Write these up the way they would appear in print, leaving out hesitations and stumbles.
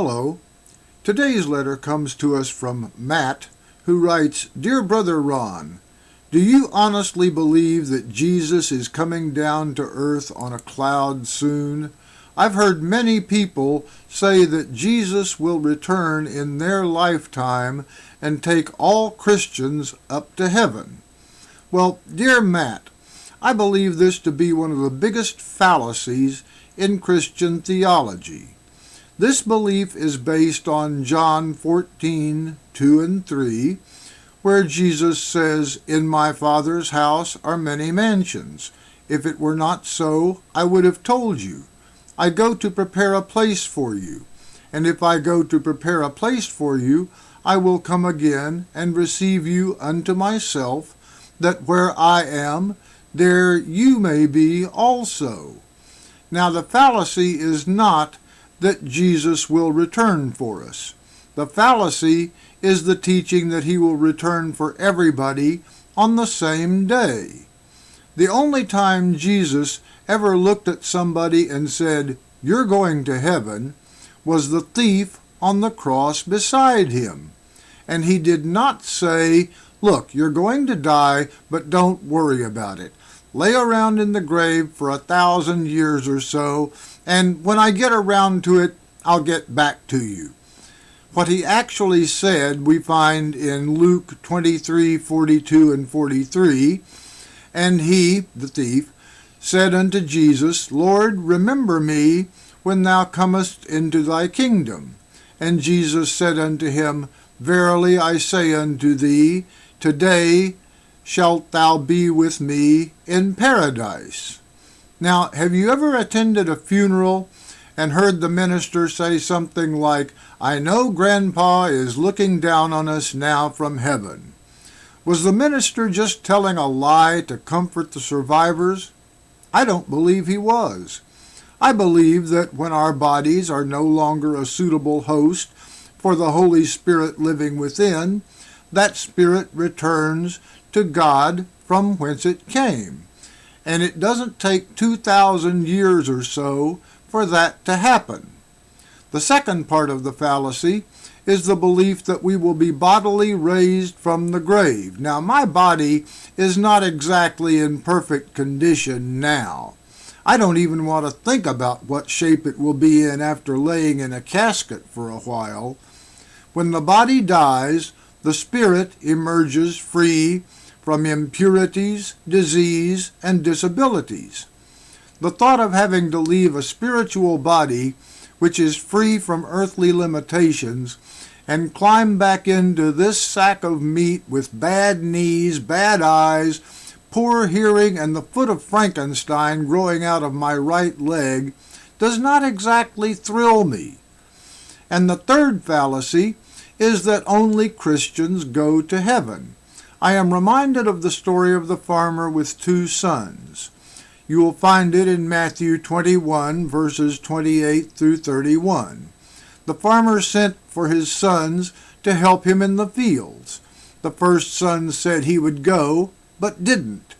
Hello. Today's letter comes to us from Matt, who writes, Dear Brother Ron, do you honestly believe that Jesus is coming down to earth on a cloud soon? I've heard many people say that Jesus will return in their lifetime and take all Christians up to heaven. Well, dear Matt, I believe this to be one of the biggest fallacies in Christian theology. This belief is based on John 14:2 and 3, where Jesus says, In my Father's house are many mansions. If it were not so, I would have told you. I go to prepare a place for you. And if I go to prepare a place for you, I will come again and receive you unto myself, that where I am, there you may be also. Now the fallacy is not that Jesus will return for us. The fallacy is the teaching that he will return for everybody on the same day. The only time Jesus ever looked at somebody and said, You're going to heaven, was the thief on the cross beside him. And he did not say, Look, you're going to die, but don't worry about it. Lay around in the grave for 1,000 years or so, and when I get around to it, I'll get back to you. What he actually said we find in Luke 23:42 and 43, And he, the thief, said unto Jesus, Lord, remember me when thou comest into thy kingdom. And Jesus said unto him, Verily I say unto thee, today shalt thou be with me in paradise. Now, have you ever attended a funeral and heard the minister say something like, I know Grandpa is looking down on us now from heaven? Was the minister just telling a lie to comfort the survivors? I don't believe he was. I believe that when our bodies are no longer a suitable host for the Holy Spirit living within, that Spirit returns to God from whence it came. And it doesn't take 2,000 years or so for that to happen. The second part of the fallacy is the belief that we will be bodily raised from the grave. Now, my body is not exactly in perfect condition now. I don't even want to think about what shape it will be in after laying in a casket for a while. When the body dies, the spirit emerges free from impurities, disease, and disabilities. The thought of having to leave a spiritual body which is free from earthly limitations and climb back into this sack of meat with bad knees, bad eyes, poor hearing, and the foot of Frankenstein growing out of my right leg does not exactly thrill me. And the third fallacy is that only Christians go to heaven. I am reminded of the story of the farmer with 2 sons. You will find it in Matthew 21, verses 28 through 31. The farmer sent for his sons to help him in the fields. The first son said he would go, but didn't.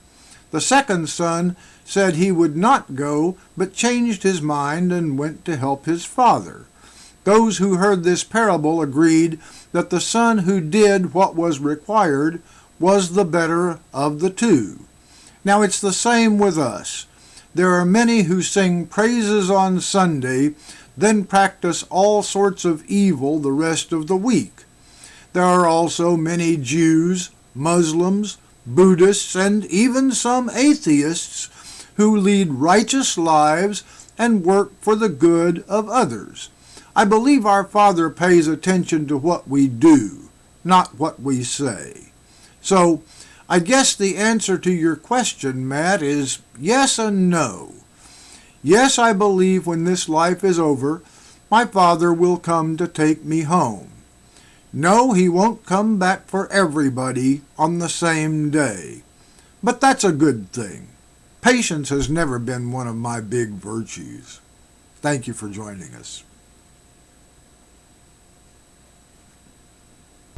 The second son said he would not go, but changed his mind and went to help his father. Those who heard this parable agreed that the son who did what was required was the better of the 2. Now it's the same with us. There are many who sing praises on Sunday, then practice all sorts of evil the rest of the week. There are also many Jews, Muslims, Buddhists, and even some atheists who lead righteous lives and work for the good of others. I believe our Father pays attention to what we do, not what we say. So, I guess the answer to your question, Matt, is yes and no. Yes, I believe when this life is over, my Father will come to take me home. No, he won't come back for everybody on the same day. But that's a good thing. Patience has never been one of my big virtues. Thank you for joining us.